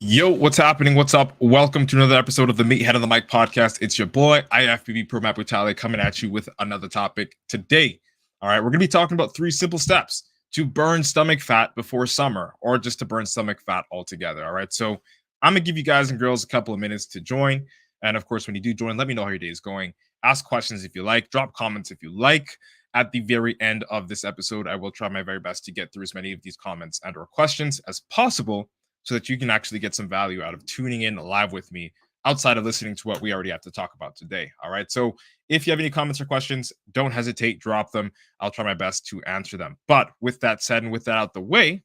Yo, what's happening? What's up? Welcome to another episode of the Meathead of the Mic podcast. It's your boy, IFBB PRO coming at you with another topic today. All right, we're going to be talking about 3 simple steps to burn stomach fat before summer or just to burn stomach fat altogether. All right, so I'm going to give you guys and girls a couple of minutes to join. And of course, when you do join, let me know how your day is going. Ask questions if you like, drop comments if you like. At the very end of this episode, I will try my very best to get through as many of these comments and or questions as possible so that you can actually get some value out of tuning in live with me outside of listening to what we already have to talk about today. All right. So if you have any comments or questions, don't hesitate, drop them. I'll try my best to answer them. But with that said, and with that out the way,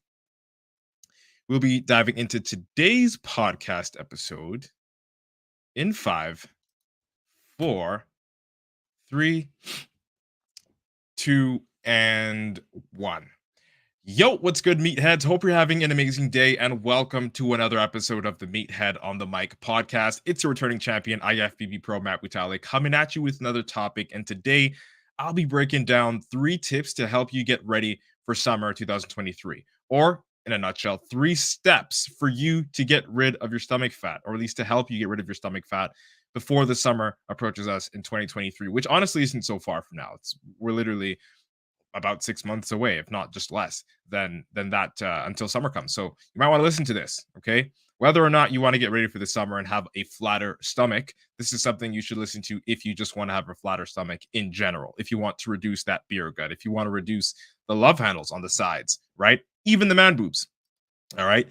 we'll be diving into today's podcast episode in 5, 4, 3, 2, and 1. Yo, what's good, meatheads? Hope you're having an amazing day, and welcome to another episode of the Meathead on the Mic podcast. It's a returning champion, IFBB PRO Matt Butale, coming at you with another topic. And today, I'll be breaking down 3 tips to help you get ready for summer 2023. Or, in a nutshell, 3 steps for you to get rid of your stomach fat, or at least to help you get rid of your stomach fat before the summer approaches us in 2023, which honestly isn't so far from now. We're literally about 6 months away, if not just less than that, until summer comes. So you might want to listen to this, okay? Whether or not you want to get ready for the summer and have a flatter stomach, this is something you should listen to if you just want to have a flatter stomach in general. If you want to reduce that beer gut, if you want to reduce the love handles on the sides, right? Even the man boobs. All right.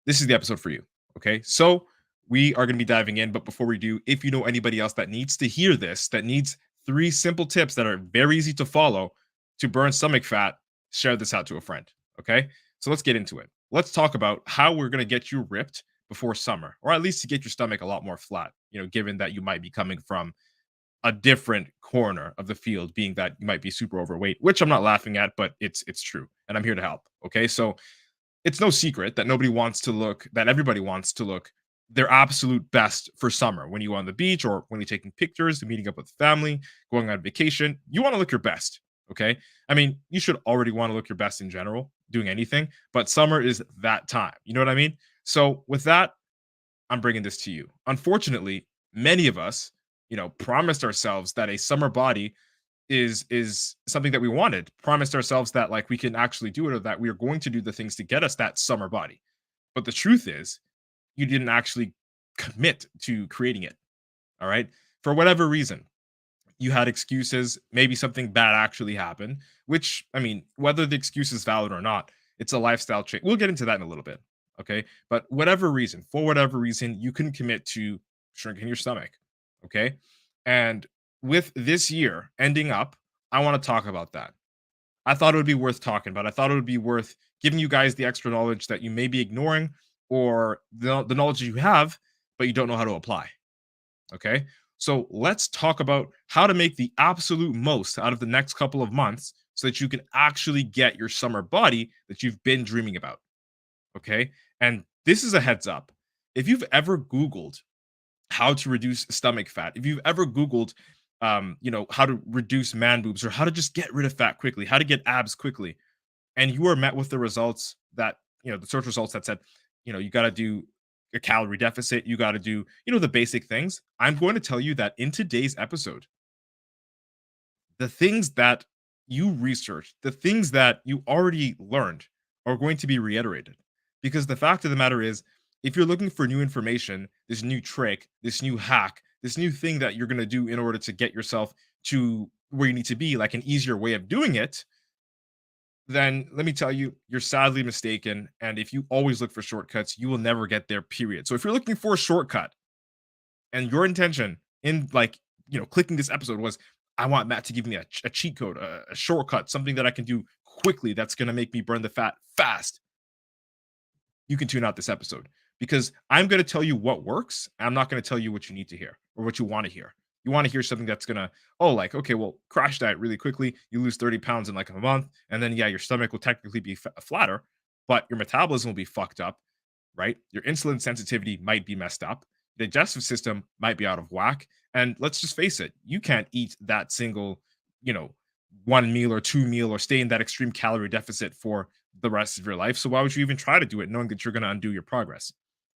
This is the episode for you. Okay. So we are going to be diving in. But before we do, if you know anybody else that needs to hear this, that needs 3 simple tips that are very easy to follow to burn stomach fat, share this out to a friend. Okay. So let's get into it. Let's talk about how we're going to get you ripped before summer, or at least to get your stomach a lot more flat, given that you might be coming from a different corner of the field, being that you might be super overweight, which I'm not laughing at, but it's true. And I'm here to help. Okay. So it's no secret that everybody wants to look their absolute best for summer. When you go on the beach or when you're taking pictures, meeting up with family, going on vacation, you want to look your best. Okay. I mean, you should already want to look your best in general, doing anything, but summer is that time. You know what I mean? So with that, I'm bringing this to you. Unfortunately, many of us, promised ourselves that a summer body is something that we wanted, promised ourselves that like we can actually do it, or that we are going to do the things to get us that summer body. But the truth is, you didn't actually commit to creating it. All right. For whatever reason, you had excuses, maybe something bad actually happened, which, I mean, whether the excuse is valid or not, it's a lifestyle change. We'll get into that in a little bit. Okay. But for whatever reason, you couldn't commit to shrinking your stomach. Okay. And with this year ending up, I want to talk about that. I thought it would be worth talking about. I thought it would be worth giving you guys the extra knowledge that you may be ignoring, or the knowledge you have, but you don't know how to apply. Okay. So let's talk about how to make the absolute most out of the next couple of months so that you can actually get your summer body that you've been dreaming about. Okay. And this is a heads up. If you've ever Googled how to reduce stomach fat, if you've ever Googled, how to reduce man boobs, or how to just get rid of fat quickly, how to get abs quickly, and you are met with the results that, the search results that said, you got to do a calorie deficit, you got to do, the basic things. I'm going to tell you that in today's episode, the things that you researched, the things that you already learned are going to be reiterated. Because the fact of the matter is, if you're looking for new information, this new trick, this new hack, this new thing that you're going to do in order to get yourself to where you need to be, like an easier way of doing it, then let me tell you, you're sadly mistaken. And if you always look for shortcuts, you will never get there, period. So if you're looking for a shortcut and your intention in clicking this episode was, I want Matt to give me a cheat code, a shortcut, something that I can do quickly that's going to make me burn the fat fast, you can tune out this episode, because I'm going to tell you what works. I'm not going to tell you what you need to hear or what you want to hear. You want to hear something that's going to, okay, well, crash diet really quickly. You lose 30 pounds in like a month. And then, yeah, your stomach will technically be flatter, but your metabolism will be fucked up, right? Your insulin sensitivity might be messed up. The digestive system might be out of whack. And let's just face it, you can't eat that single, 1 meal or 2 meal or stay in that extreme calorie deficit for the rest of your life. So why would you even try to do it knowing that you're going to undo your progress?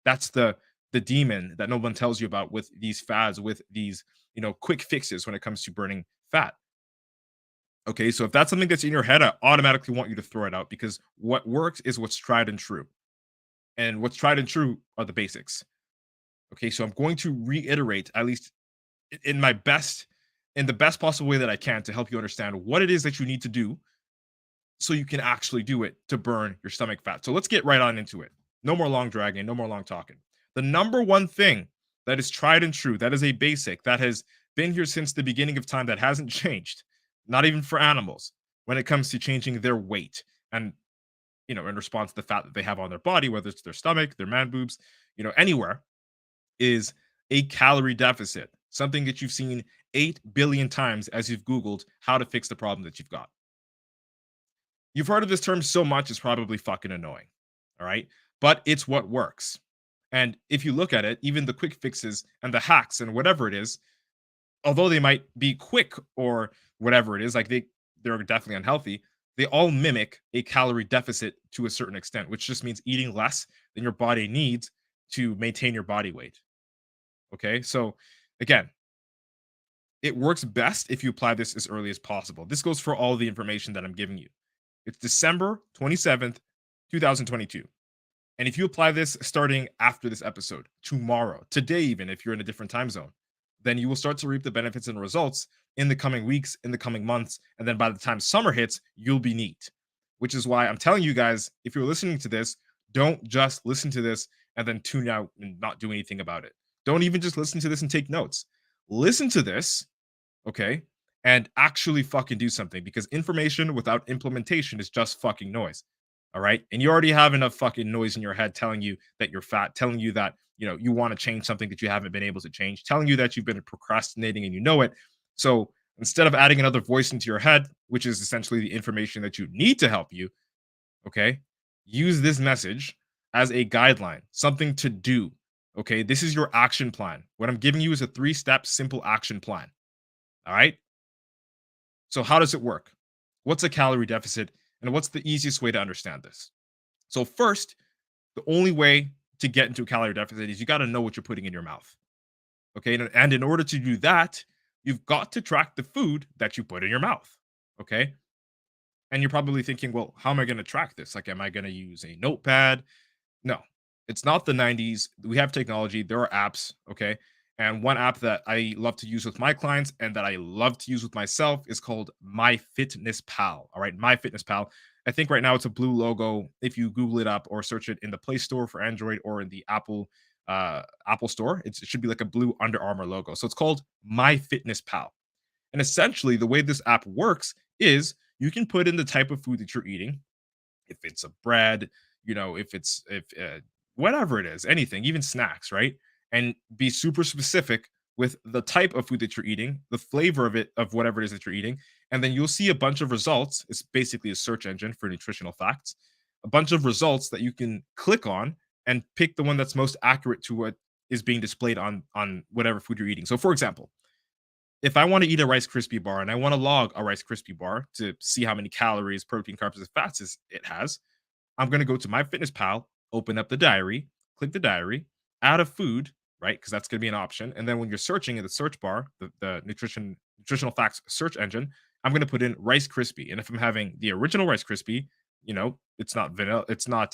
That's the demon that no one tells you about with these fads, with these, quick fixes when it comes to burning fat. Okay, so if that's something that's in your head, I automatically want you to throw it out because what works is what's tried and true. And what's tried and true are the basics. Okay, so I'm going to reiterate, at least in my best, in the best possible way that I can, to help you understand what it is that you need to do so you can actually do it to burn your stomach fat. So let's get right on into it. No more long dragging, no more long talking. The number one thing that is tried and true, that is a basic, that has been here since the beginning of time, that hasn't changed, not even for animals, when it comes to changing their weight and, in response to the fat that they have on their body, whether it's their stomach, their man boobs, anywhere, is a calorie deficit. Something that you've seen 8 billion times as you've Googled how to fix the problem that you've got. You've heard of this term so much, it's probably fucking annoying. All right. But it's what works. And if you look at it, even the quick fixes and the hacks and whatever it is, although they might be quick or whatever it is, like they're definitely unhealthy, they all mimic a calorie deficit to a certain extent, which just means eating less than your body needs to maintain your body weight. Okay. So again, it works best if you apply this as early as possible. This goes for all the information that I'm giving you. It's December 27th, 2022. And if you apply this starting after this episode, tomorrow, today, even if you're in a different time zone, then you will start to reap the benefits and results in the coming weeks, in the coming months. And then by the time summer hits, you'll be neat. Which is why I'm telling you guys, if you're listening to this, don't just listen to this and then tune out and not do anything about it. Don't even just listen to this and take notes. Listen to this, okay, and actually fucking do something, because information without implementation is just fucking noise. All right. And you already have enough fucking noise in your head telling you that you're fat, telling you that, you want to change something that you haven't been able to change, telling you that you've been procrastinating and you know it. So instead of adding another voice into your head, which is essentially the information that you need to help you, okay, use this message as a guideline, something to do. Okay. This is your action plan. What I'm giving you is a 3-step simple action plan. All right. So, how does it work? What's a calorie deficit? And what's the easiest way to understand this? So, first, the only way to get into a calorie deficit is you got to know what you're putting in your mouth. Okay. And in order to do that, you've got to track the food that you put in your mouth. Okay. And you're probably thinking, well, how am I going to track this? Like, am I going to use a notepad? No, it's not the 90s. We have technology. There are apps. Okay. And one app that I love to use with my clients and that I love to use with myself is called MyFitnessPal. All right. MyFitnessPal. I think right now it's a blue logo. If you Google it up or search it in the Play Store for Android or in the Apple Store, it should be like a blue Under Armour logo. So it's called MyFitnessPal. And essentially, the way this app works is you can put in the type of food that you're eating, if it's a bread, if it's if whatever it is, anything, even snacks, right? And be super specific with the type of food that you're eating, the flavor of it, of whatever it is that you're eating, and then you'll see a bunch of results. It's basically a search engine for nutritional facts, a bunch of results that you can click on and pick the one that's most accurate to what is being displayed on whatever food you're eating. So, for example, if I want to eat a Rice Krispie bar and I want to log a Rice Krispie bar to see how many calories, protein, carbs, and fats it has, I'm going to go to MyFitnessPal, open up the diary, click the diary, add a food, right? Because that's going to be an option. And then when you're searching in the search bar, the nutritional facts search engine, I'm going to put in Rice Krispie. And if I'm having the original Rice Krispie, it's not vanilla, it's not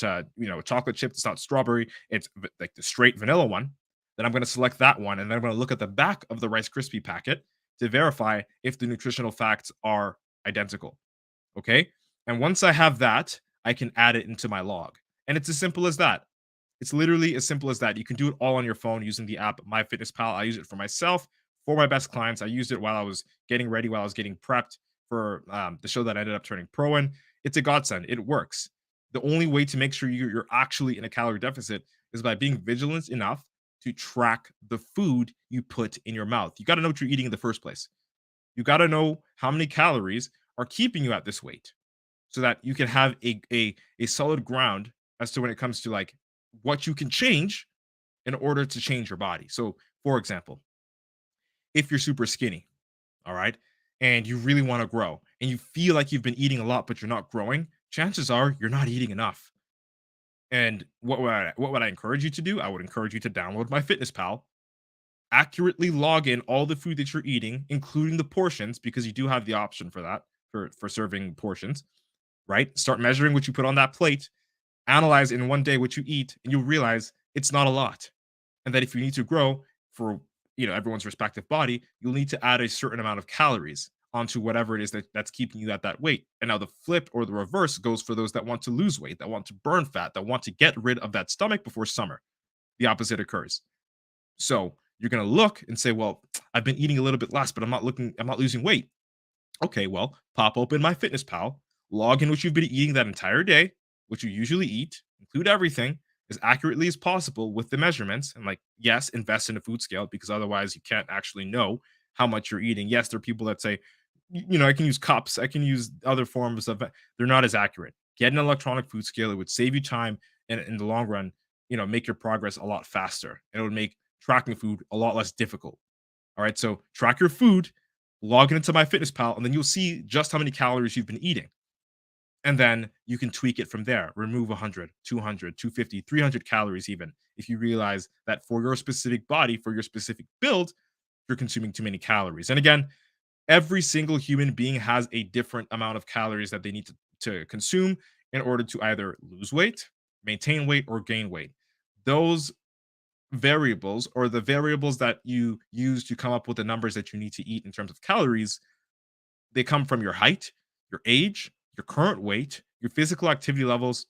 chocolate chip, it's not strawberry, it's like the straight vanilla one. Then I'm going to select that one, and then I'm going to look at the back of the Rice Krispie packet to verify if the nutritional facts are identical. Okay. And once I have that, I can add it into my log. And it's as simple as that. It's literally as simple as that. You can do it all on your phone using the app MyFitnessPal. I use it for myself, for my best clients. I used it while I was getting ready, while I was getting prepped for the show that I ended up turning pro in. It's a godsend. It works. The only way to make sure you're actually in a calorie deficit is by being vigilant enough to track the food you put in your mouth. You got to know what you're eating in the first place. You got to know how many calories are keeping you at this weight so that you can have a solid ground as to when it comes to like what you can change in order to change your body. So, for example, if you're super skinny, all right, and you really want to grow and you feel like you've been eating a lot, but you're not growing, chances are you're not eating enough. And what would I encourage you to do? I would encourage you to download MyFitnessPal, accurately log in all the food that you're eating, including the portions, because you do have the option for that for serving portions, right? Start measuring what you put on that plate, analyze in one day what you eat, and you'll realize it's not a lot. And that if you need to grow for everyone's respective body, you'll need to add a certain amount of calories onto whatever it is that's keeping you at that weight. And now the flip or the reverse goes for those that want to lose weight, that want to burn fat, that want to get rid of that stomach before summer. The opposite occurs. So you're going to look and say, well, I've been eating a little bit less, but I'm not losing weight. Okay, well, pop open MyFitnessPal, log in what you've been eating that entire day, what you usually eat, include everything as accurately as possible with the measurements. And like, yes, invest in a food scale because otherwise you can't actually know how much you're eating. Yes, there are people that say, I can use cups, I can use other forms of, they're not as accurate. Get an electronic food scale. It would save you time and in the long run, make your progress a lot faster. And it would make tracking food a lot less difficult. All right. So track your food, log it into MyFitnessPal, and then you'll see just how many calories you've been eating. And then you can tweak it from there. Remove 100, 200, 250, 300 calories, even if you realize that for your specific body, for your specific build, you're consuming too many calories. And again, every single human being has a different amount of calories that they need to consume in order to either lose weight, maintain weight, or gain weight. Those variables, or the variables that you use to come up with the numbers that you need to eat in terms of calories, they come from your height, your age, your current weight, your physical activity levels,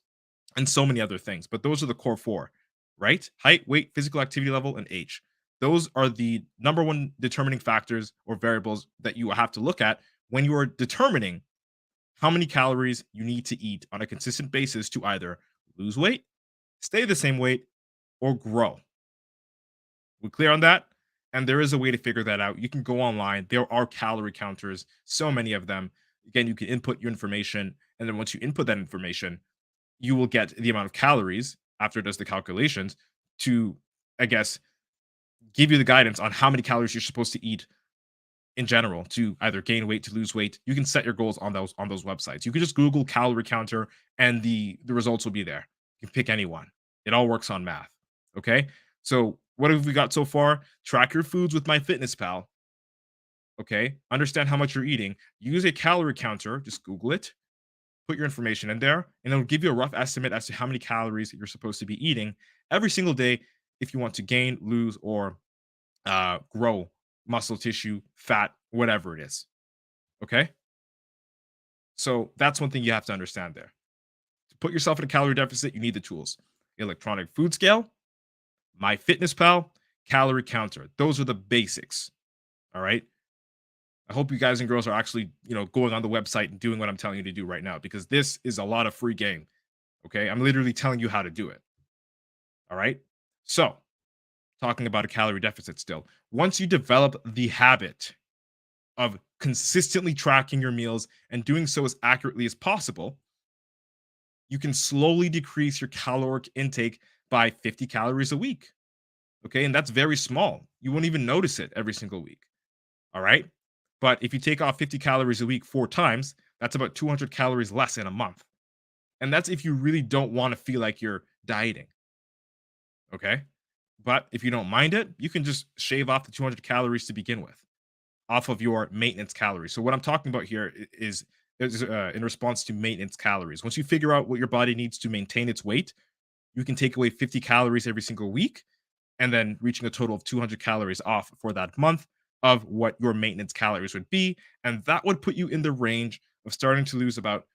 and so many other things. But those are the core four, right? Height, weight, physical activity level, and age. Those are the number one determining factors or variables that you have to look at when you are determining how many calories you need to eat on a consistent basis to either lose weight, stay the same weight, or grow. We clear on that? And there is a way to figure that out. You can go online. There are calorie counters, so many of them. Again, you can input your information. And then once you input that information, you will get the amount of calories after it does the calculations to, I guess, give you the guidance on how many calories you're supposed to eat in general to either gain weight, to lose weight. You can set your goals on those websites. You can just Google calorie counter and the results will be there. You can pick any one. It all works on math. Okay. So what have we got so far? Track your foods with MyFitnessPal. Okay. Understand how much you're eating. Use a calorie counter. Just Google it. Put your information in there, and it'll give you a rough estimate as to how many calories you're supposed to be eating every single day if you want to gain, lose, or grow muscle tissue, fat, whatever it is. Okay. So that's one thing you have to understand there. To put yourself in a calorie deficit, you need the tools: electronic food scale, MyFitnessPal, calorie counter. Those are the basics. All right. I hope you guys and girls are actually, going on the website and doing what I'm telling you to do right now, because this is a lot of free game. Okay. I'm literally telling you how to do it. All right. So, talking about a calorie deficit still, once you develop the habit of consistently tracking your meals and doing so as accurately as possible, you can slowly decrease your caloric intake by 50 calories a week. Okay. And that's very small. You won't even notice it every single week. All right. But if you take off 50 calories a week 4 times, that's about 200 calories less in a month. And that's if you really don't want to feel like you're dieting. Okay. But if you don't mind it, you can just shave off the 200 calories to begin with off of your maintenance calories. So, what I'm talking about here is in response to maintenance calories. Once you figure out what your body needs to maintain its weight, you can take away 50 calories every single week and then reaching a total of 200 calories off for that month of what your maintenance calories would be. And that would put you in the range of starting to lose about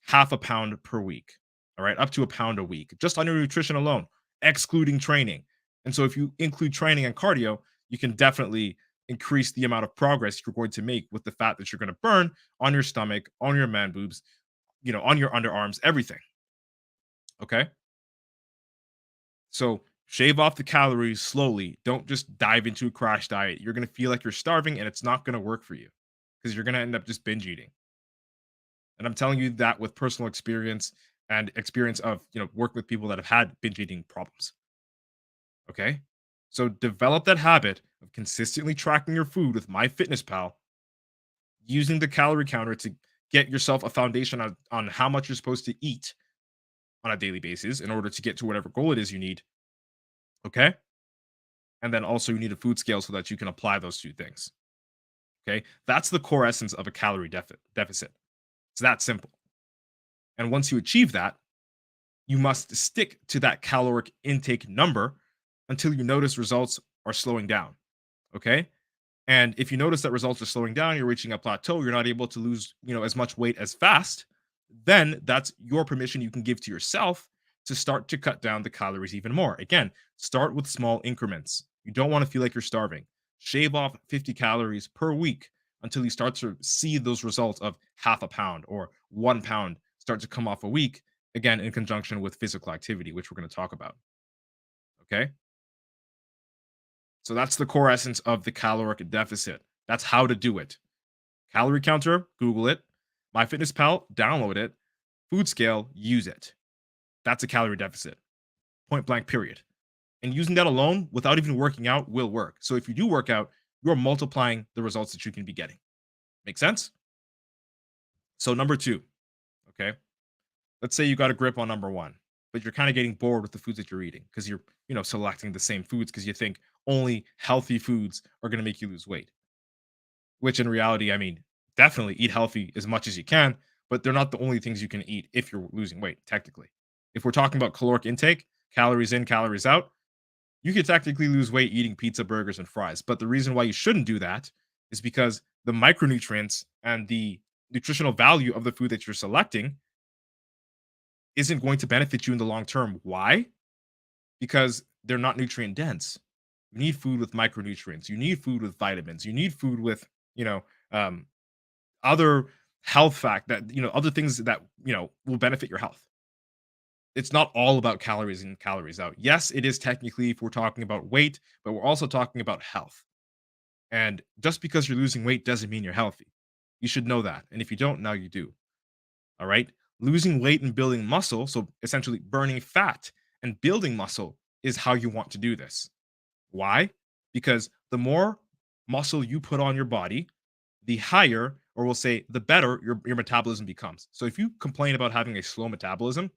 half a pound per week. All right, up to a pound a week, just on your nutrition alone, excluding training. And so if you include training and cardio, you can definitely increase the amount of progress you're going to make with the fat that you're going to burn on your stomach, on your man boobs, on your underarms, everything. Okay. So shave off the calories slowly. Don't just dive into a crash diet. You're going to feel like you're starving and it's not going to work for you because you're going to end up just binge eating. And I'm telling you that with personal experience and experience of, working with people that have had binge eating problems. Okay. So develop that habit of consistently tracking your food with MyFitnessPal, using the calorie counter to get yourself a foundation on how much you're supposed to eat on a daily basis in order to get to whatever goal it is you need. Okay. And then also you need a food scale so that you can apply those two things. Okay. That's the core essence of a calorie deficit. It's that simple. And once you achieve that, you must stick to that caloric intake number until you notice results are slowing down. Okay. And if you notice that results are slowing down, you're reaching a plateau, you're not able to lose, as much weight as fast, then that's your permission you can give to yourself to start to cut down the calories even more. Again, start with small increments. You don't want to feel like you're starving. Shave off 50 calories per week until you start to see those results of half a pound or 1 pound start to come off a week, again, in conjunction with physical activity, which we're going to talk about. Okay. So that's the core essence of the caloric deficit. That's how to do it. Calorie counter, Google it. MyFitnessPal, download it. Food scale, use it. That's a calorie deficit. Point blank, period. And using that alone without even working out will work. So if you do work out, you're multiplying the results that you can be getting. Make sense? So number two, okay? Let's say you got a grip on number one, but you're kind of getting bored with the foods that you're eating because you're, selecting the same foods because you think only healthy foods are going to make you lose weight. Which in reality, I mean, definitely eat healthy as much as you can, but they're not the only things you can eat if you're losing weight, technically. If we're talking about caloric intake, calories in, calories out, you could technically lose weight eating pizza, burgers, and fries. But the reason why you shouldn't do that is because the micronutrients and the nutritional value of the food that you're selecting isn't going to benefit you in the long term. Why? Because they're not nutrient dense. You need food with micronutrients. You need food with vitamins. You need food with, you know, um, other health fact that, other things that, will benefit your health. It's not all about calories in, calories out. Yes, it is technically if we're talking about weight, but we're also talking about health. And just because you're losing weight doesn't mean you're healthy. You should know that. And if you don't, now you do. All right. Losing weight and building muscle, so essentially burning fat and building muscle, is how you want to do this. Why? Because the more muscle you put on your body, the higher, or we'll say the better your metabolism becomes. So if you complain about having a slow metabolism,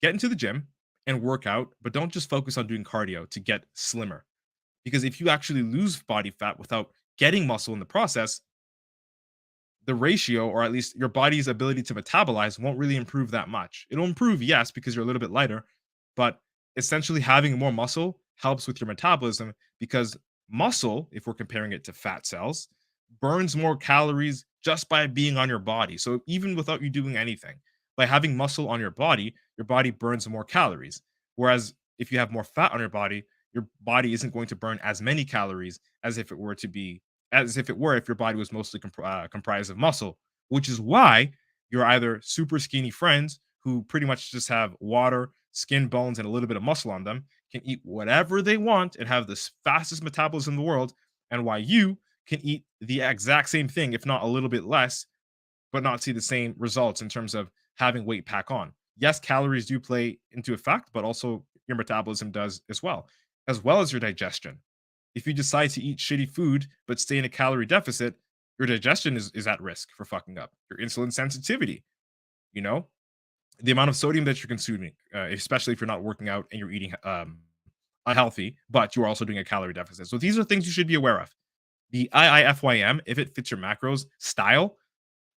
get into the gym and work out, but don't just focus on doing cardio to get slimmer. Because if you actually lose body fat without getting muscle in the process, the ratio, or at least your body's ability to metabolize, won't really improve that much. It'll improve, yes, because you're a little bit lighter, but essentially having more muscle helps with your metabolism because muscle, if we're comparing it to fat cells, burns more calories just by being on your body. So even without you doing anything, by having muscle on your body burns more calories. Whereas if you have more fat on your body isn't going to burn as many calories as if it were to be as if it were if your body was mostly comprised of muscle, which is why you're either super skinny friends who pretty much just have water, skin, bones, and a little bit of muscle on them, can eat whatever they want and have the fastest metabolism in the world, and why you can eat the exact same thing, if not a little bit less, but not see the same results in terms of having weight pack on. Yes, calories do play into effect, but also your metabolism does as well as your digestion. If you decide to eat shitty food but stay in a calorie deficit, your digestion is at risk for fucking up. Your insulin sensitivity, you know, the amount of sodium that you're consuming, especially if you're not working out and you're eating unhealthy, but you're also doing a calorie deficit. So these are things you should be aware of. The IIFYM, if it fits your macros style,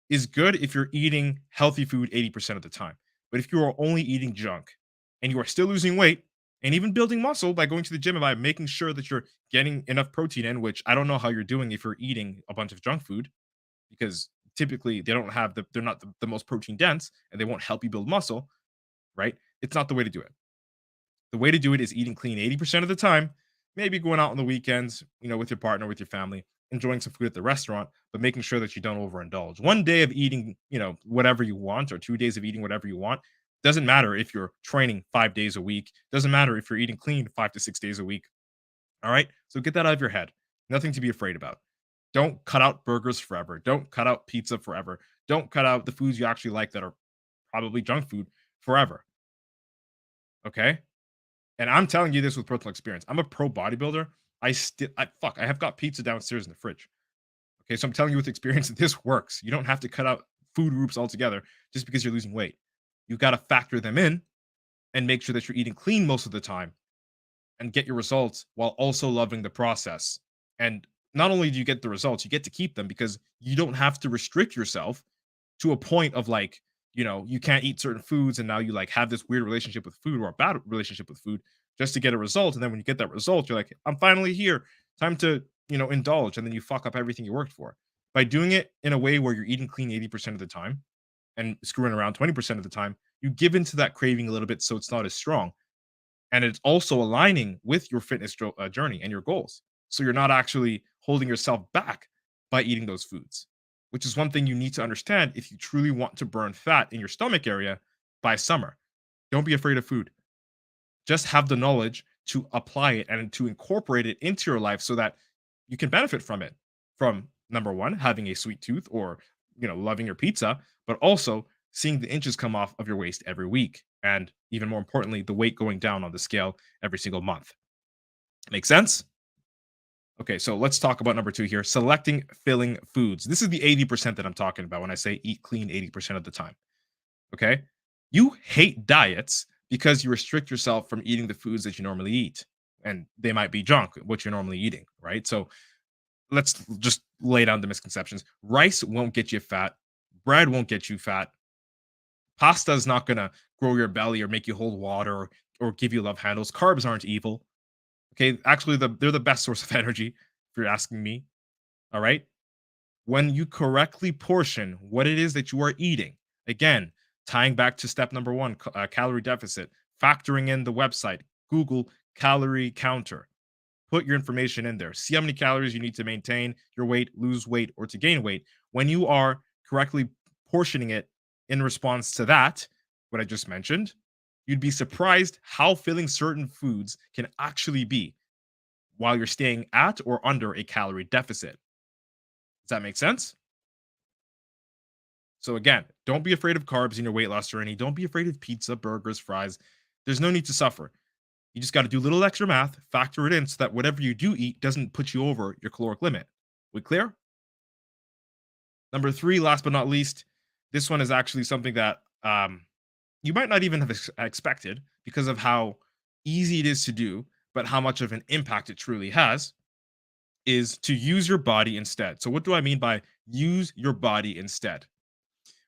is good if you're eating healthy food 80% of the time. But if you are only eating junk and you are still losing weight and even building muscle by going to the gym and by making sure that you're getting enough protein in, which I don't know how you're doing if you're eating a bunch of junk food because typically they're not the most protein dense and they won't help you build muscle, right? It's not the way to do it. The way to do it is eating clean 80% of the time, maybe going out on the weekends, with your partner, with your family, enjoying some food at the restaurant, but making sure that you don't overindulge. One day of eating, whatever you want, or 2 days of eating whatever you want, doesn't matter if you're training 5 days a week, doesn't matter if you're eating clean 5 to 6 days a week. All right. So get that out of your head. Nothing to be afraid about. Don't cut out burgers forever. Don't cut out pizza forever. Don't cut out the foods you actually like that are probably junk food forever. Okay. And I'm telling you this with personal experience. I'm a pro bodybuilder. I have got pizza downstairs in the fridge. Okay, so I'm telling you with experience that this works. You don't have to cut out food groups altogether just because you're losing weight. You got to factor them in and make sure that you're eating clean most of the time and get your results while also loving the process. And not only do you get the results, you get to keep them because you don't have to restrict yourself to a point of like, you can't eat certain foods and now you like have this weird relationship with food or a bad relationship with food just to get a result. And then when you get that result, you're like, I'm finally here. Time to, indulge. And then you fuck up everything you worked for. By doing it in a way where you're eating clean 80% of the time and screwing around 20% of the time, you give into that craving a little bit so it's not as strong, and it's also aligning with your fitness journey and your goals. So you're not actually holding yourself back by eating those foods, which is one thing you need to understand if you truly want to burn fat in your stomach area by summer. Don't be afraid of food. Just have the knowledge to apply it and to incorporate it into your life so that you can benefit from it. From number one, having a sweet tooth or, loving your pizza, but also seeing the inches come off of your waist every week. And even more importantly, the weight going down on the scale every single month. Make sense? Okay, so let's talk about number two here, selecting filling foods. This is the 80% that I'm talking about when I say eat clean 80% of the time. Okay. You hate diets because you restrict yourself from eating the foods that you normally eat. And they might be junk, what you're normally eating, right? So let's just lay down the misconceptions. Rice won't get you fat. Bread won't get you fat. Pasta is not going to grow your belly or make you hold water or give you love handles. Carbs aren't evil. Okay. Actually, they're the best source of energy, if you're asking me. All right. When you correctly portion what it is that you are eating, again, tying back to step number one, calorie deficit, factoring in the website, Google calorie counter, put your information in there, see how many calories you need to maintain your weight, lose weight, or to gain weight. When you are correctly portioning it in response to that, what I just mentioned, you'd be surprised how filling certain foods can actually be while you're staying at or under a calorie deficit. Does that make sense? So again, don't be afraid of carbs in your weight loss journey. Don't be afraid of pizza, burgers, fries. There's no need to suffer. You just got to do a little extra math, factor it in so that whatever you do eat doesn't put you over your caloric limit. We clear? Number three, last but not least, this one is actually something that you might not even have expected because of how easy it is to do, but how much of an impact it truly has, is to use your body instead. So, what do I mean by use your body instead?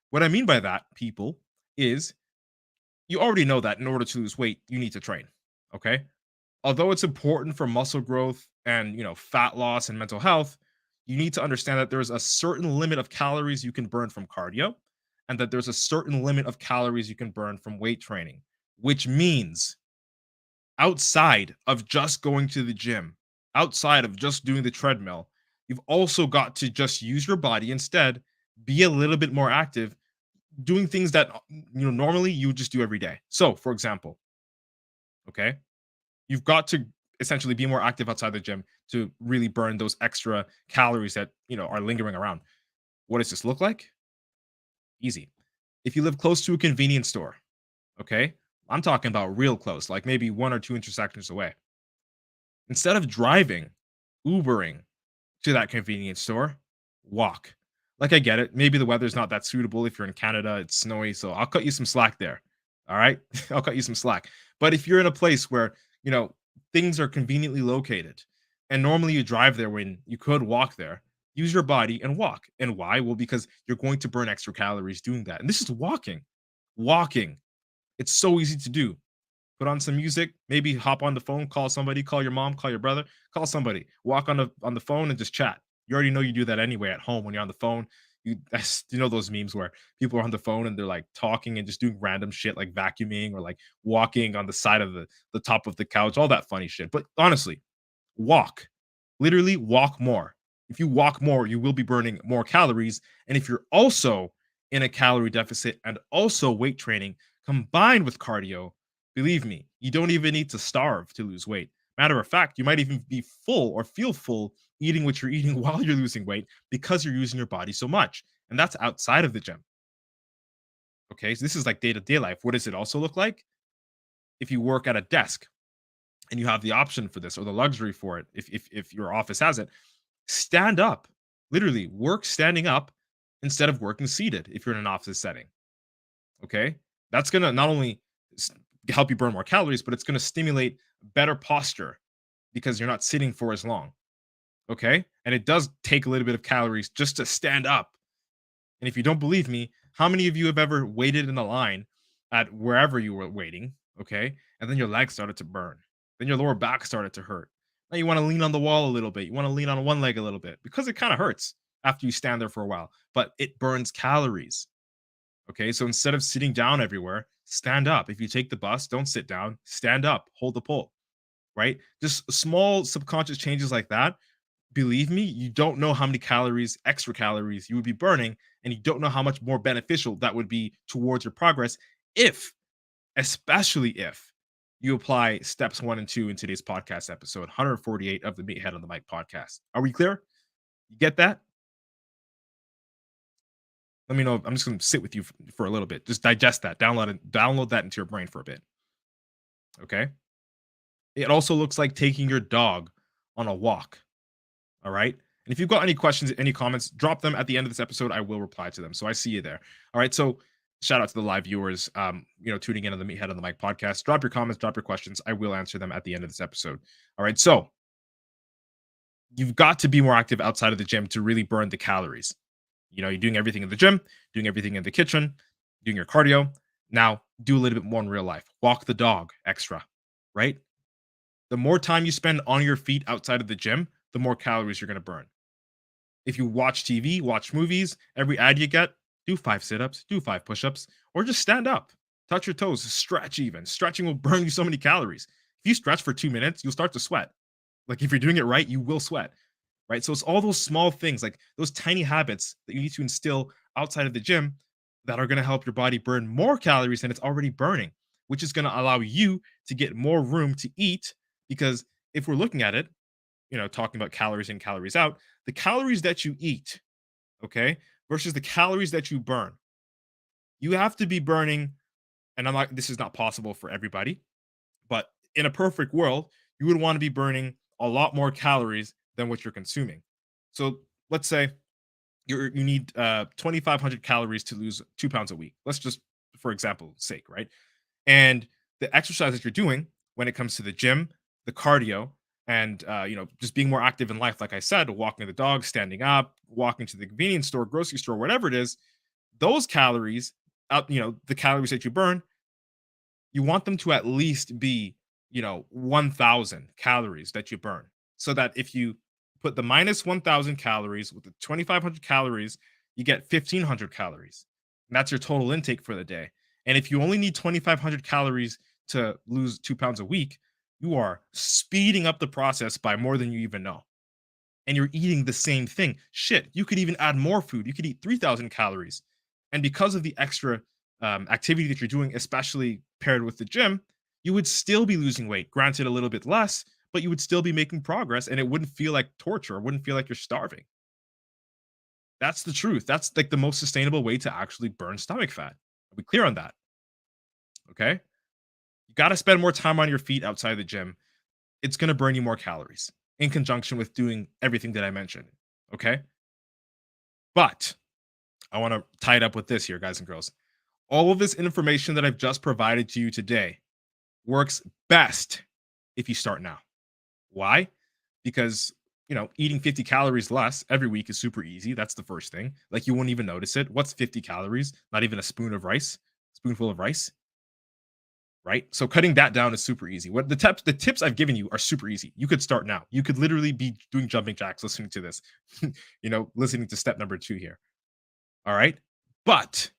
What I mean by that, people, is you already know that in order to lose weight, you need to train. Okay. Although it's important for muscle growth and fat loss and mental health, you need to understand that there's a certain limit of calories you can burn from cardio and that there's a certain limit of calories you can burn from weight training, which means outside of just going to the gym, outside of just doing the treadmill, you've also got to just use your body instead, be a little bit more active, doing things that normally you would just do every day. So, for example, okay, you've got to essentially be more active outside the gym to really burn those extra calories that are lingering around. What does this look like? Easy. If you live close to a convenience store, okay, I'm talking about real close, like maybe one or two intersections away. Instead of driving, Ubering to that convenience store, walk. Like, I get it. Maybe the weather's not that suitable. If you're in Canada, it's snowy, so I'll cut you some slack there. All right. I'll cut you some slack. But if you're in a place where, things are conveniently located and normally you drive there when you could walk there, use your body and walk. And why? Well, because you're going to burn extra calories doing that. And this is walking. Walking. It's so easy to do. Put on some music, maybe hop on the phone, call somebody, call your mom, call your brother, call somebody, walk on the phone and just chat. You already know you do that anyway at home when you're on the phone. Those memes where people are on the phone and they're like talking and just doing random shit like vacuuming or like walking on the side of the top of the couch, all that funny shit. But honestly, walk. Literally walk more. If you walk more, you will be burning more calories. And if you're also in a calorie deficit and also weight training combined with cardio, believe me, you don't even need to starve to lose weight. Matter of fact, you might even be full or feel full eating what you're eating while you're losing weight because you're using your body so much. And that's outside of the gym. Okay. So this is like day to day life. What does it also look like? If you work at a desk and you have the option for this or the luxury for it, if your office has it, stand up. Literally work standing up instead of working seated if you're in an office setting. Okay. That's going to not only help you burn more calories, but it's going to stimulate better posture because you're not sitting for as long. Okay. And it does take a little bit of calories just to stand up. And if you don't believe me, how many of you have ever waited in a line at wherever you were waiting? Okay. And then your legs started to burn. Then your lower back started to hurt. Now you want to lean on the wall a little bit. You want to lean on one leg a little bit because it kind of hurts after you stand there for a while, but it burns calories. Okay. So instead of sitting down everywhere, stand up. If you take the bus, don't sit down, stand up, hold the pole, right? Just small subconscious changes like that. Believe me, you don't know how many calories, extra calories you would be burning, and you don't know how much more beneficial that would be towards your progress if, especially if, you apply steps 1 and 2 in today's podcast episode 148 of the Meathead on the Mic podcast. Are we clear? You get that? Let me know. I'm just going to sit with you for a little bit. Just digest that. Download that into your brain for a bit. Okay? It also looks like taking your dog on a walk. All right. And if you've got any questions, any comments, drop them at the end of this episode. I will reply to them. So I see you there. All right. So shout out to the live viewers, tuning in on the Meathead on the Mic podcast. Drop your comments, drop your questions. I will answer them at the end of this episode. All right. So you've got to be more active outside of the gym to really burn the calories. You're doing everything in the gym, doing everything in the kitchen, doing your cardio. Now do a little bit more in real life. Walk the dog extra, right? The more time you spend on your feet outside of the gym, the more calories you're going to burn. If you watch TV, watch movies, every ad you get, do 5 sit-ups, do 5 push-ups, or just stand up, touch your toes, stretch even. Stretching will burn you so many calories. If you stretch for 2 minutes, you'll start to sweat. Like if you're doing it right, you will sweat, right? So it's all those small things, like those tiny habits that you need to instill outside of the gym that are going to help your body burn more calories than it's already burning, which is going to allow you to get more room to eat. Because if we're looking at it, talking about calories in, calories out, the calories that you eat, okay, versus the calories that you burn, you have to be burning, and this is not possible for everybody, but in a perfect world, you would want to be burning a lot more calories than what you're consuming. So let's say you need 2,500 calories to lose 2 pounds a week. Let's just, for example's sake, right? And the exercise that you're doing when it comes to the gym, the cardio, and just being more active in life, like I said, walking the dog, standing up, walking to the convenience store, grocery store, whatever it is, those calories the calories that you burn, you want them to at least be 1,000 calories that you burn, so that if you put the minus 1,000 calories with the 2,500 calories, you get 1,500 calories, and that's your total intake for the day. And if you only need 2,500 calories to lose 2 pounds a week, you are speeding up the process by more than you even know. And you're eating the same thing. Shit, you could even add more food. You could eat 3,000 calories. And because of the extra activity that you're doing, especially paired with the gym, you would still be losing weight. Granted, a little bit less, but you would still be making progress and it wouldn't feel like torture. It wouldn't feel like you're starving. That's the truth. That's like the most sustainable way to actually burn stomach fat. Are we clear on that? Okay. You got to spend more time on your feet outside the gym. It's going to burn you more calories in conjunction with doing everything that I mentioned. Okay. But I want to tie it up with this here, guys and girls. All of this information that I've just provided to you today works best if you start now. Why? Because, eating 50 calories less every week is super easy. That's the first thing. Like you won't even notice it. What's 50 calories? Not even a spoonful of rice, right? So cutting that down is super easy. What the tips I've given you are super easy. You could start now. You could literally be doing jumping jacks listening to this, listening to step number 2 here. All right. But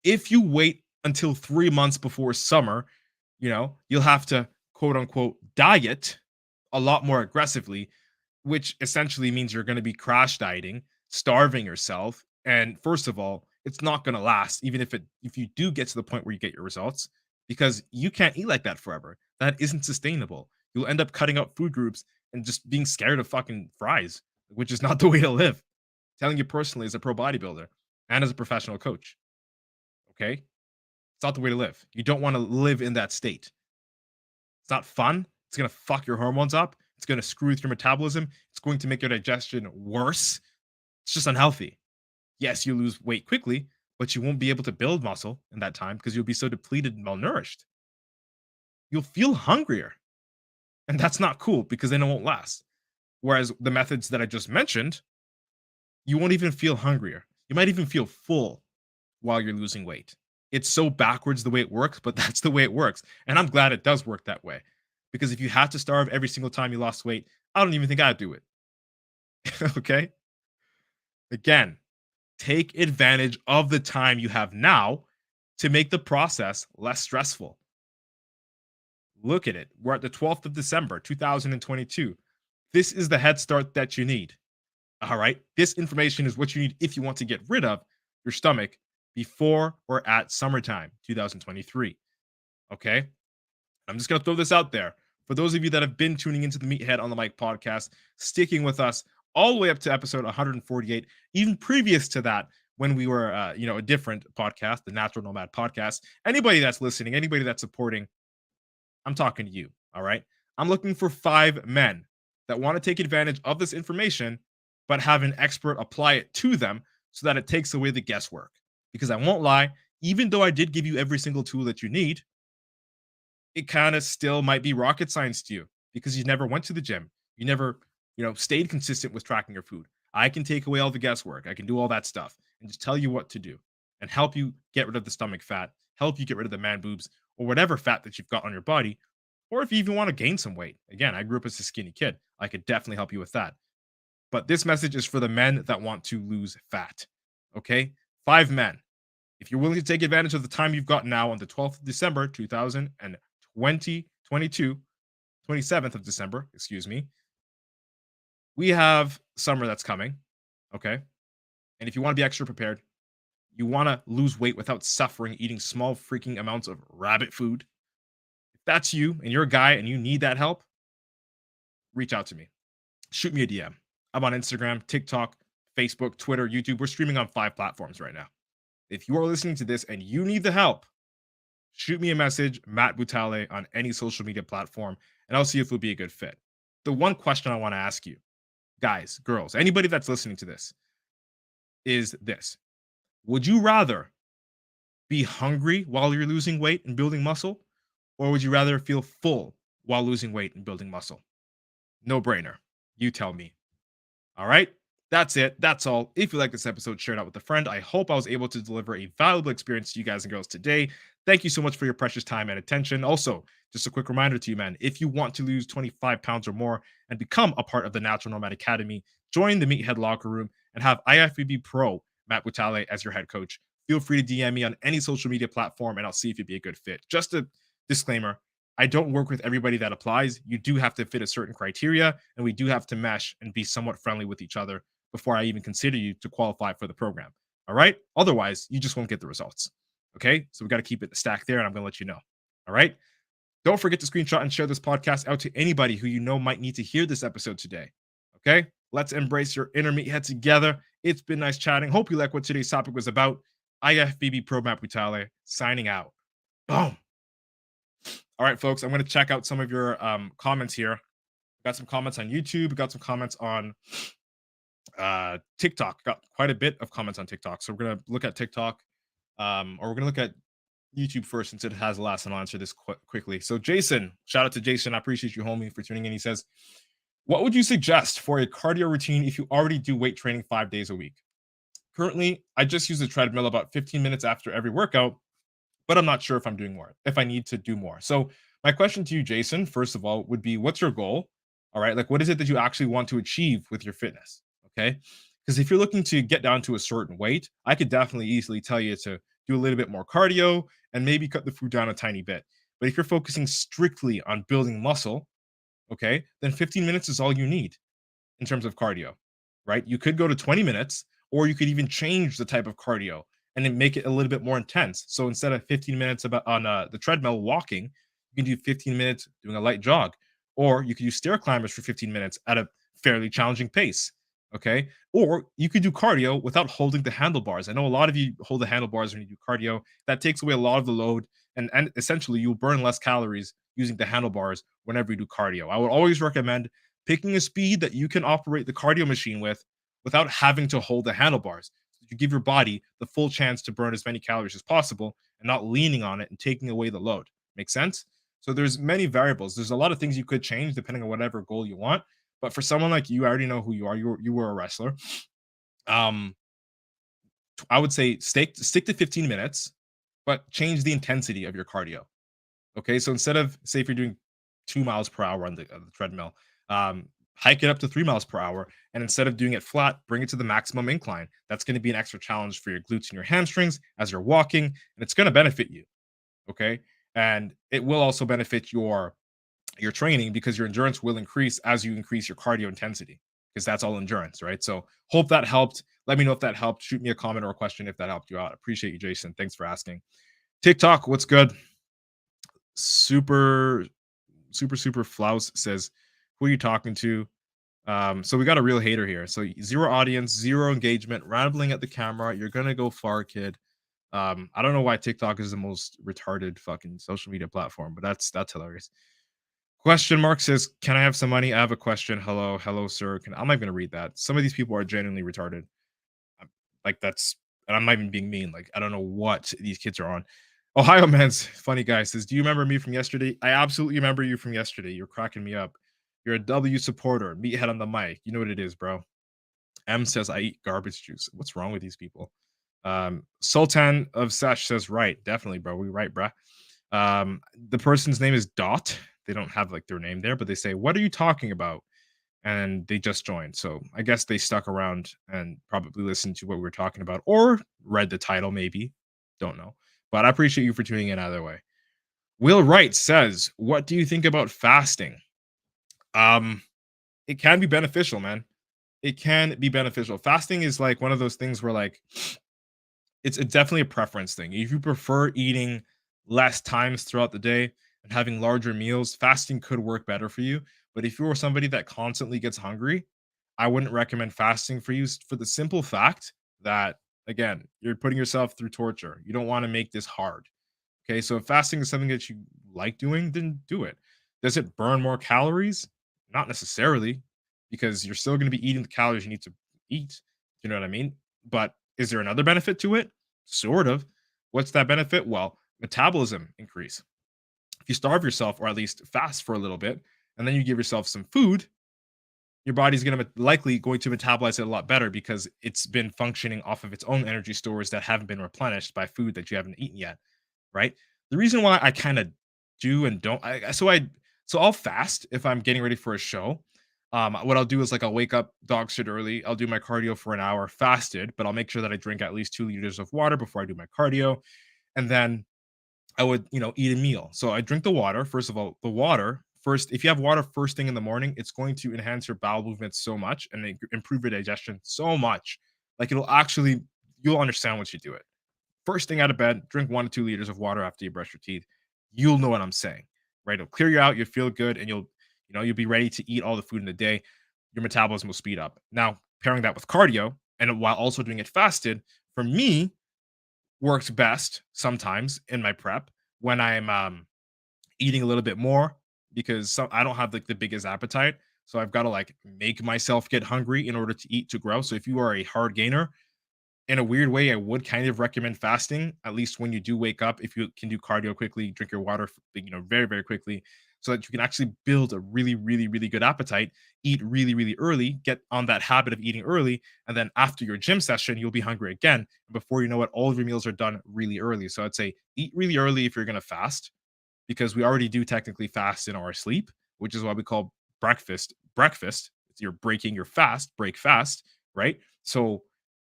if you wait until 3 months before summer, you'll have to quote unquote diet a lot more aggressively, which essentially means you're going to be crash dieting, starving yourself. And first of all, it's not going to last, even if you do get to the point where you get your results, because you can't eat like that forever. That isn't sustainable. You'll end up cutting out food groups and just being scared of fucking fries, which is not the way to live. Telling you personally as a pro bodybuilder and as a professional coach. Okay? It's not the way to live. You don't want to live in that state. It's not fun. It's going to fuck your hormones up. It's going to screw with your metabolism. It's going to make your digestion worse. It's just unhealthy. Yes, you lose weight quickly, but you won't be able to build muscle in that time because you'll be so depleted and malnourished. You'll feel hungrier, and that's not cool because then it won't last. Whereas the methods that I just mentioned, you won't even feel hungrier. You might even feel full while you're losing weight. It's so backwards the way it works, but that's the way it works. And I'm glad it does work that way. Because if you had to starve every single time you lost weight, I don't even think I'd do it. Okay? Again, take advantage of the time you have now to make the process less stressful. Look at it. We're at the 12th of December, 2022. This is the head start that you need. All right. This information is what you need if you want to get rid of your stomach before or at summertime 2023. Okay. I'm just going to throw this out there. For those of you that have been tuning into the Meathead on the Mic podcast, sticking with us all the way up to episode 148, even previous to that, when we were, a different podcast, the Natural Nomad podcast. Anybody that's listening, anybody that's supporting, I'm talking to you. All right. I'm looking for 5 men that want to take advantage of this information, but have an expert apply it to them so that it takes away the guesswork. Because I won't lie, even though I did give you every single tool that you need, it kind of still might be rocket science to you because you never went to the gym. You never, stayed consistent with tracking your food. I can take away all the guesswork. I can do all that stuff and just tell you what to do and help you get rid of the stomach fat, help you get rid of the man boobs or whatever fat that you've got on your body. Or if you even want to gain some weight. Again, I grew up as a skinny kid. I could definitely help you with that. But this message is for the men that want to lose fat. Okay? 5 men. If you're willing to take advantage of the time you've got now on the 12th of December, 2022, 27th of December, excuse me, we have summer that's coming. Okay? And if you want to be extra prepared, you want to lose weight without suffering eating small freaking amounts of rabbit food. If that's you and you're a guy and you need that help, reach out to me. Shoot me a DM. I'm on Instagram, TikTok, Facebook, Twitter, YouTube. We're streaming on 5 platforms right now. If you are listening to this and you need the help, shoot me a message, Matt Butale, on any social media platform, and I'll see if it would be a good fit. The one question I want to ask you, guys, girls, anybody that's listening to this, is this. Would you rather be hungry while you're losing weight and building muscle, or would you rather feel full while losing weight and building muscle? No brainer. You tell me. All right. That's it. That's all. If you like this episode, share it out with a friend. I hope I was able to deliver a valuable experience to you guys and girls today. Thank you so much for your precious time and attention. Also, just a quick reminder to you, man, if you want to lose 25 pounds or more and become a part of the Natural Nomad Academy, join the Meathead Locker Room and have IFBB Pro Matt Butale as your head coach. Feel free to DM me on any social media platform and I'll see if it'd be a good fit. Just a disclaimer, I don't work with everybody that applies. You do have to fit a certain criteria, and we do have to mesh and be somewhat friendly with each other before I even consider you to qualify for the program. All right. Otherwise, you just won't get the results. Okay. So we got to keep it stacked there, and I'm going to let you know. All right. Don't forget to screenshot and share this podcast out to anybody who you know might need to hear this episode today. Okay. Let's embrace your inner meathead together. It's been nice chatting. Hope you like what today's topic was about. IFBB Pro Matt Butale signing out. Boom. All right, folks, I'm going to check out some of your comments here. Got some comments on YouTube. Got some comments on TikTok. Got quite a bit of comments on TikTok. So we're going to look at TikTok, or we're going to look at YouTube first since it has the last, and I'll answer this quickly. So Jason, shout out to Jason. I appreciate you, homie, for tuning in. He says, what would you suggest for a cardio routine if you already do weight training 5 days a week? Currently, I just use the treadmill about 15 minutes after every workout, but I'm not sure if I'm doing more, if I need to do more. So my question to you, Jason, first of all, would be, what's your goal? All right. Like, what is it that you actually want to achieve with your fitness? Okay. Because if you're looking to get down to a certain weight, I could definitely easily tell you to do a little bit more cardio and maybe cut the food down a tiny bit. But if you're focusing strictly on building muscle, okay, then 15 minutes is all you need in terms of cardio, right? You could go to 20 minutes, or you could even change the type of cardio and then make it a little bit more intense. So instead of 15 minutes on the treadmill walking, you can do 15 minutes doing a light jog, or you could use stair climbers for 15 minutes at a fairly challenging pace. Okay. Or you could do cardio without holding the handlebars. I know a lot of you hold the handlebars when you do cardio. That takes away a lot of the load. And essentially, you'll burn less calories using the handlebars whenever you do cardio. I would always recommend picking a speed that you can operate the cardio machine with without having to hold the handlebars. you give your body the full chance to burn as many calories as possible and not leaning on it and taking away the load. Make sense? So there's many variables. There's a lot of things you could change depending on whatever goal you want. But for someone like you, I already know who you are. You were a wrestler. Um, I would say stick to 15 minutes, but change the intensity of your cardio. Okay, so instead of say if you're doing 2 miles per hour on the treadmill, hike it up to 3 miles per hour, and instead of doing it flat, bring it to the maximum incline. That's going to be an extra challenge for your glutes and your hamstrings as you're walking, and it's going to benefit you. Okay, and it will also benefit your training because your endurance will increase as you increase your cardio intensity because that's all endurance, right? So hope that helped. Let me know if that helped. Shoot me a comment or a question if that helped you out. Appreciate you, Jason. Thanks for asking. TikTok, what's good? Super, super Flouse says, who are you talking to? So we got a real hater here. So zero audience, zero engagement, rambling at the camera. You're gonna go far, kid. I don't know why TikTok is the most retarded fucking social media platform, but that's hilarious. Question mark says, "Can I have some money? I have a question. Hello, sir. I'm not gonna read that. Some of these people are genuinely retarded. Like that's, and I'm not even being mean. Like I don't know what these kids are on." Ohio man's funny guy says, "Do you remember me from yesterday? I absolutely remember you from yesterday. You're cracking me up. You're a W supporter. Meathead on the mic. You know what it is, bro." M says, "I eat garbage juice. What's wrong with these people?" Sultan of Sesh says, "Right, definitely, bro. We right, bruh." The person's name is Dot. They don't have like their name there, but they say, "What are you talking about?" And they just joined. So I guess they stuck around and probably listened to what we were talking about or read the title, maybe. Don't know. But I appreciate you for tuning in either way. Will Wright says, "What do you think about fasting?" Um, it can be beneficial, man. It can be beneficial. Fasting is like one of those things where like it's definitely a preference thing. If you prefer eating less times throughout the day and having larger meals, fasting could work better for you. But if you're somebody that constantly gets hungry, I wouldn't recommend fasting for you for the simple fact that again, you're putting yourself through torture. You don't want to make this hard. Okay, so if fasting is something that you like doing, then do it. Does it burn more calories? Not necessarily, because you're still going to be eating the calories you need to eat. You know what I mean? But is there another benefit to it? Sort of. What's that benefit? Well, metabolism increase. If you starve yourself, or at least fast for a little bit, and then you give yourself some food, your body's going to likely going to metabolize it a lot better because it's been functioning off of its own energy stores that haven't been replenished by food that you haven't eaten yet, right? The reason why I kind of do and don't, so I'll fast if I'm getting ready for a show. What I'll do is like I'll wake up dog shit early. I'll do my cardio for an hour fasted, but I'll make sure that I drink at least 2 liters of water before I do my cardio, and then I would, eat a meal. So I drink the water. First of all, the water first, if you have water first thing in the morning, it's going to enhance your bowel movement so much and improve your digestion so much. Like you'll understand once you do it. First thing out of bed, drink 1 to 2 liters of water after you brush your teeth. You'll know what I'm saying, right? It'll clear you out. You'll feel good, and you'll be ready to eat all the food in the day. Your metabolism will speed up. Now, pairing that with cardio and while also doing it fasted, for me, works best sometimes in my prep when I'm eating a little bit more because I don't have like the biggest appetite. So I've got to like make myself get hungry in order to eat to grow. So if you are a hard gainer, in a weird way, I would kind of recommend fasting, at least when you do wake up. If you can do cardio quickly, drink your water, very, very quickly, so that you can actually build a really, really, really good appetite, eat really, really early, get on that habit of eating early. And then after your gym session, you'll be hungry again. And before you know it, all of your meals are done really early. So I'd say eat really early if you're going to fast, because we already do technically fast in our sleep, which is why we call breakfast breakfast. You're breaking your fast, break fast, right? So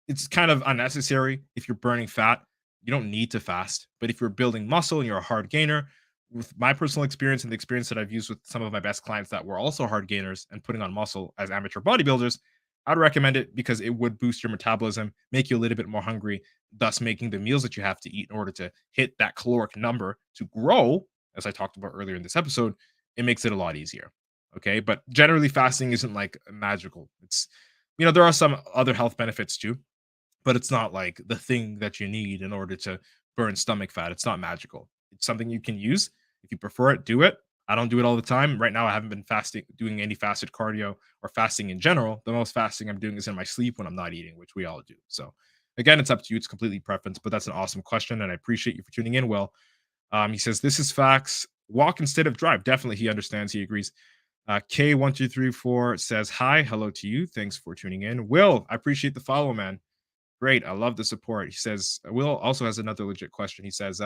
it's kind of unnecessary if you're burning fat. You don't need to fast. But if you're building muscle and you're a hard gainer, with my personal experience and the experience that I've used with some of my best clients that were also hard gainers and putting on muscle as amateur bodybuilders, I'd recommend it because it would boost your metabolism, make you a little bit more hungry, thus making the meals that you have to eat in order to hit that caloric number to grow, as I talked about earlier in this episode, it makes it a lot easier. Okay. But generally, fasting isn't like magical. There are some other health benefits too, but it's not like the thing that you need in order to burn stomach fat. It's not magical. It's something you can use. If you prefer it, do it. I don't do it all the time. Right now, I haven't been doing any fasted cardio or fasting in general. The most fasting I'm doing is in my sleep when I'm not eating, which we all do. So Again, it's up to you. It's completely preference, but that's an awesome question, and I appreciate you for tuning in. Will, he says this is facts. Walk instead of drive. Definitely, he understands. He agrees. K1234 says hi, hello to you. Thanks for tuning in. Will, I appreciate the follow, man. Great, I love the support. He says Will also has another legit question. He says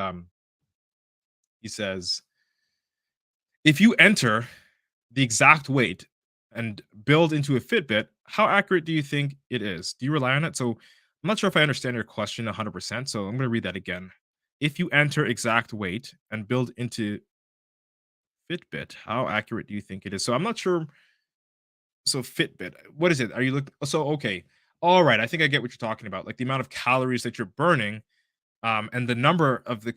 if you enter the exact weight and build into a Fitbit, how accurate do you think it is? Do you rely on it? So I'm not sure if I understand your question 100%. So I'm going to read that again. If you enter exact weight and build into Fitbit, how accurate do you think it is? So I'm not sure. So Fitbit, what is it? Are you looking? So okay, all right. I think I get what you're talking about. Like the amount of calories that you're burning, and the number of the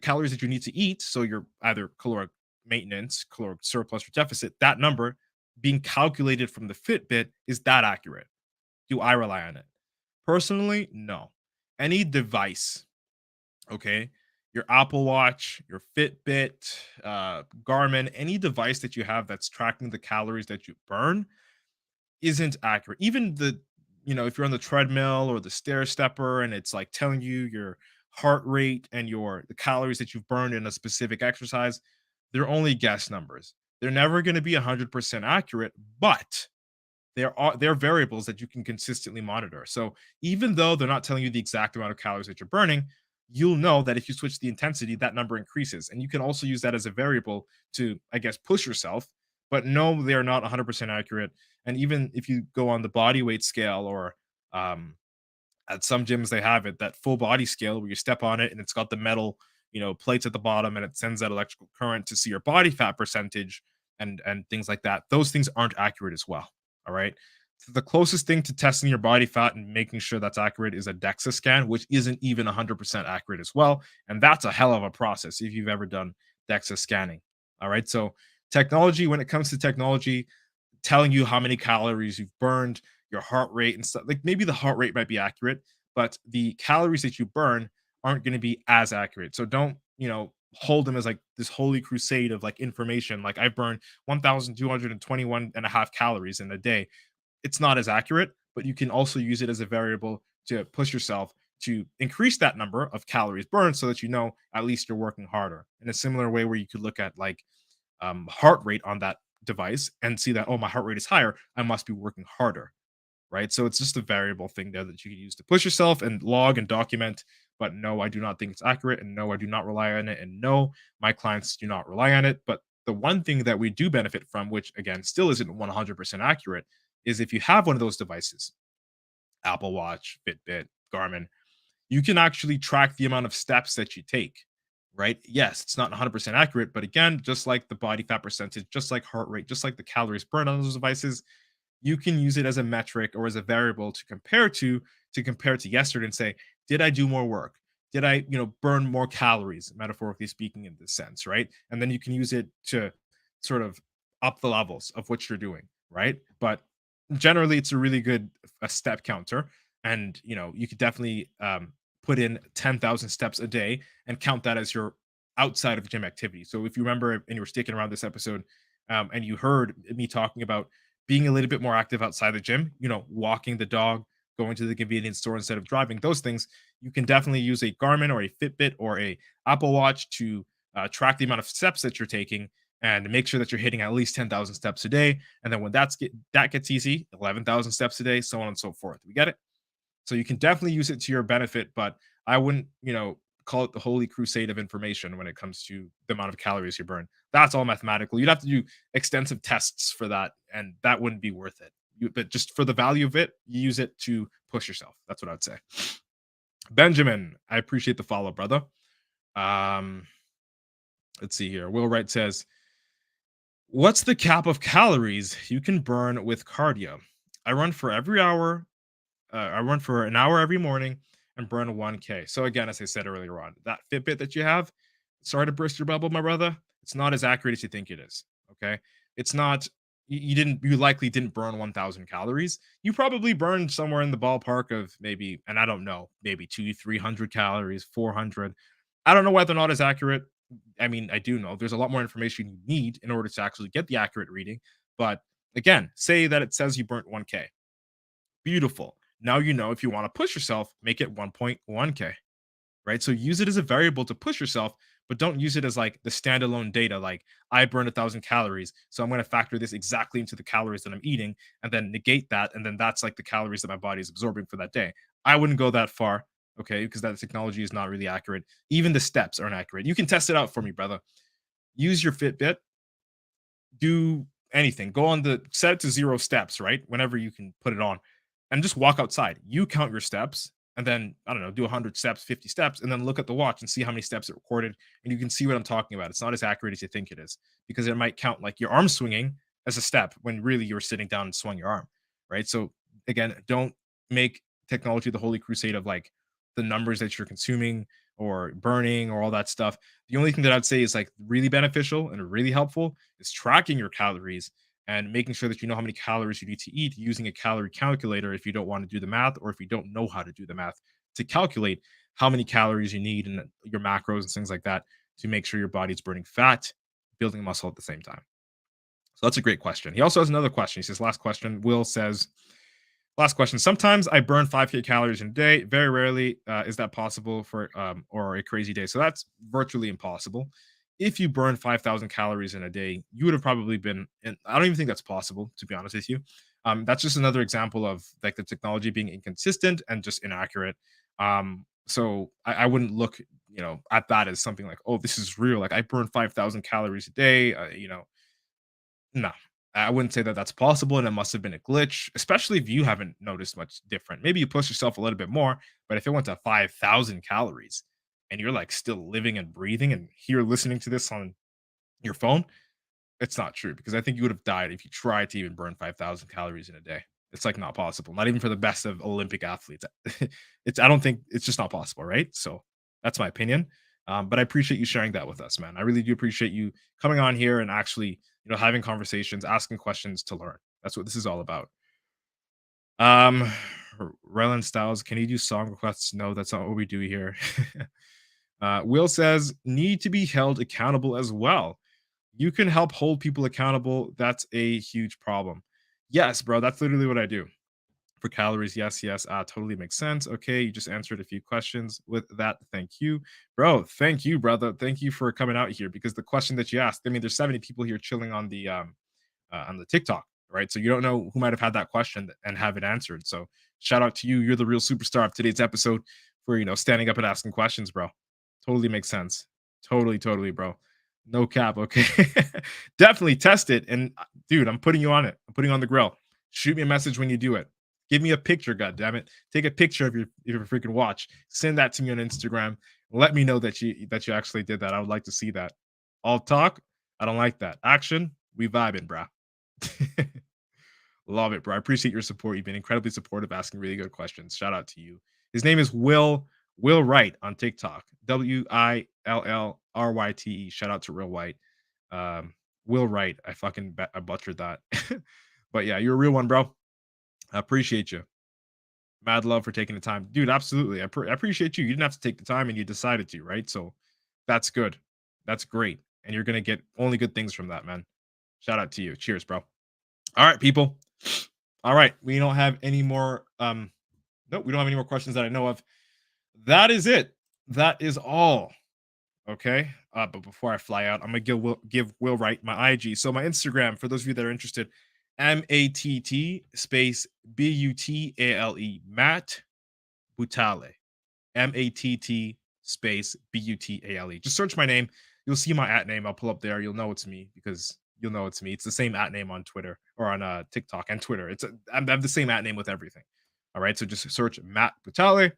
calories that you need to eat. So you're either caloric maintenance, caloric surplus, or deficit. That number being calculated from the Fitbit, is that accurate? Do I rely on it? Personally, no. Any device, okay, your Apple Watch, your Fitbit, Garmin, any device that you have that's tracking the calories that you burn isn't accurate. Even if you're on the treadmill or the stair stepper and it's like telling you your heart rate and the calories that you've burned in a specific exercise, they're only guess numbers. They're never going to be 100% accurate, but there are variables that you can consistently monitor. So even though they're not telling you the exact amount of calories that you're burning, you'll know that if you switch the intensity, that number increases. And you can also use that as a variable to, I guess, push yourself. But no, they are not 100% accurate. And even if you go on the body weight scale or um, at some gyms they have it, that full body scale where you step on it and it's got the metal, plates at the bottom and it sends that electrical current to see your body fat percentage and things like that. Those things aren't accurate as well. All right. So the closest thing to testing your body fat and making sure that's accurate is a DEXA scan, which isn't even 100% accurate as well. And that's a hell of a process if you've ever done DEXA scanning. All right. So technology, when it comes to technology, telling you how many calories you've burned, your heart rate and stuff. Like maybe the heart rate might be accurate, but the calories that you burn aren't going to be as accurate. So don't, hold them as like this holy crusade of like information. Like I've burned 1,221 and a half calories in a day. It's not as accurate, but you can also use it as a variable to push yourself to increase that number of calories burned so that at least you're working harder. In a similar way where you could look at like heart rate on that device and see that, oh, my heart rate is higher, I must be working harder, right? So it's just a variable thing there that you can use to push yourself and log and document. But no, I do not think it's accurate, and no, I do not rely on it, and no, my clients do not rely on it. But the one thing that we do benefit from, which again still isn't 100% accurate, is if you have one of those devices, Apple Watch, Fitbit, Garmin, you can actually track the amount of steps that you take, right? Yes, it's not 100% accurate, but again, just like the body fat percentage, just like heart rate, just like the calories burned on those devices, you can use it as a metric or as a variable to compare to yesterday and say, did I do more work? Did I, burn more calories, metaphorically speaking, in this sense, right? And then you can use it to sort of up the levels of what you're doing, right? But generally, it's a really good a step counter, and you could definitely put in 10,000 steps a day and count that as your outside of gym activity. So if you remember and you were sticking around this episode, and you heard me talking about being a little bit more active outside the gym, walking the dog, going to the convenience store instead of driving, those things, you can definitely use a Garmin or a Fitbit or a Apple Watch to track the amount of steps that you're taking and make sure that you're hitting at least 10,000 steps a day. And then when that gets easy, 11,000 steps a day, so on and so forth. We get it? So you can definitely use it to your benefit, but I wouldn't, call it the holy crusade of information when it comes to the amount of calories you burn. That's all mathematical. You'd have to do extensive tests for that, and that wouldn't be worth it. But just for the value of it, you use it to push yourself. That's what I'd say. Benjamin, I appreciate the follow, brother. Um, let's see here. Will Wright says, what's the cap of calories you can burn with cardio? I run for every hour I run for an hour every morning and burn 1K. So again, as I said earlier on, that Fitbit that you have, sorry to burst your bubble, my brother. It's not as accurate as you think it is. Okay, it's not. You likely didn't burn 1,000 calories. You probably burned somewhere in the ballpark of maybe, and I don't know, maybe 300 calories, 400. I don't know whether or not it's accurate. I mean, I do know there's a lot more information you need in order to actually get the accurate reading. But again, say that it says you burnt 1K. Beautiful. Now you know if you want to push yourself, make it 1.1K, right? So use it as a variable to push yourself, but don't use it as like the standalone data. Like I burn 1,000 calories, so I'm going to factor this exactly into the calories that I'm eating, and then negate that, and then that's like the calories that my body is absorbing for that day. I wouldn't go that far, okay? Because that technology is not really accurate. Even the steps aren't accurate. You can test it out for me, brother. Use your Fitbit, do anything. Go on the set it to 0 steps, right? Whenever you can put it on, and just walk outside. You count your steps, and then I don't know, do 100 steps, 50 steps, and then look at the watch and see how many steps it recorded, and you can see what I'm talking about. It's not as accurate as you think it is because it might count like your arm swinging as a step when really you're sitting down and swung your arm, right? So again, don't make technology the holy crusade of like the numbers that you're consuming or burning or all that stuff. The only thing that I'd say is like really beneficial and really helpful is tracking your calories and making sure that you know how many calories you need to eat using a calorie calculator if you don't want to do the math or if you don't know how to do the math to calculate how many calories you need and your macros and things like that to make sure your body's burning fat, building muscle at the same time. So that's a great question. He also has another question. He says, last question. Will says, last question. Sometimes I burn 5K calories in a day. Very rarely is that possible for or a crazy day. So that's virtually impossible. If you burn 5,000 calories in a day, you would have probably been. And I don't even think that's possible, to be honest with you. That's just another example of like the technology being inconsistent and just inaccurate. So I wouldn't look, at that as something like, oh, this is real. Like I burn 5,000 calories a day. No, I wouldn't say that that's possible, and it must have been a glitch, especially if you haven't noticed much different. Maybe you push yourself a little bit more, but if it went to 5,000 calories and you're like still living and breathing and here listening to this on your phone, it's not true because I think you would have died if you tried to even burn 5,000 calories in a day. It's like not possible, not even for the best of Olympic athletes. I don't think it's just not possible, right? So that's my opinion. But I appreciate you sharing that with us, man. I really do appreciate you coming on here and actually, having conversations, asking questions to learn. That's what this is all about. Um, Rylan Styles, can you do song requests? No, that's not what we do here. Will says, need to be held accountable as well. You can help hold people accountable. That's a huge problem. Yes, bro. That's literally what I do for calories. Yes, yes. Totally makes sense. Okay. You just answered a few questions with that. Thank you, bro. Thank you, brother. Thank you for coming out here because the question that you asked, I mean, there's 70 people here chilling on the TikTok, right? So you don't know who might have had that question and have it answered. So shout out to you. You're the real superstar of today's episode for, standing up and asking questions, bro. Totally makes sense. Totally, totally, bro. No cap. Okay. Definitely test it. And dude, I'm putting you on it. I'm putting you on the grill. Shoot me a message when you do it. Give me a picture, god damn it. Take a picture of your freaking watch. Send that to me on Instagram. Let me know that you actually did that. I would like to see that. All talk. I don't like that. Action. We vibing, bro. Love it, bro. I appreciate your support. You've been incredibly supportive, asking really good questions. Shout out to you. His name is Will Wright on TikTok. WILLRYTE. Shout out to Real White. Will Wright. I butchered that. But yeah, you're a real one, bro. I appreciate you. Mad love for taking the time, dude. Absolutely. I appreciate you. You didn't have to take the time and you decided to, right? So that's good. That's great. And you're gonna get only good things from that, man. Shout out to you. Cheers, bro. All right, people. All right. We don't have any more nope, we don't have any more questions that I know of. That is it. That is all. Okay. But before I fly out, I'm gonna give Will Wright my IG. So my Instagram, for those of you that are interested, MATT space BUTALE, Matt Butale. MATT space BUTALE. Just search my name. You'll see my at name. I'll pull up there. You'll know it's me because you'll know it's me. It's the same at name on Twitter or on TikTok and Twitter. I have the same at name with everything. All right. So just search Matt Butale.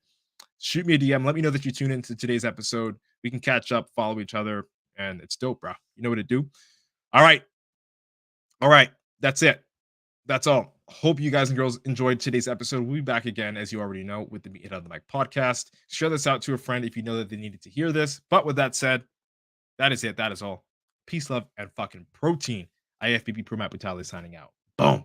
Shoot me a DM. Let me know that you tune into today's episode. We can catch up, follow each other, and it's dope, bro. You know what to do. All right. All right. That's it. That's all. Hope you guys and girls enjoyed today's episode. We'll be back again, as you already know, with the Meat Head on the Mic podcast. Share this out to a friend if you know that they needed to hear this. But with that said, that is it. That is all. Peace, love, and fucking protein. IFBB Pro Matt Butali signing out. Boom.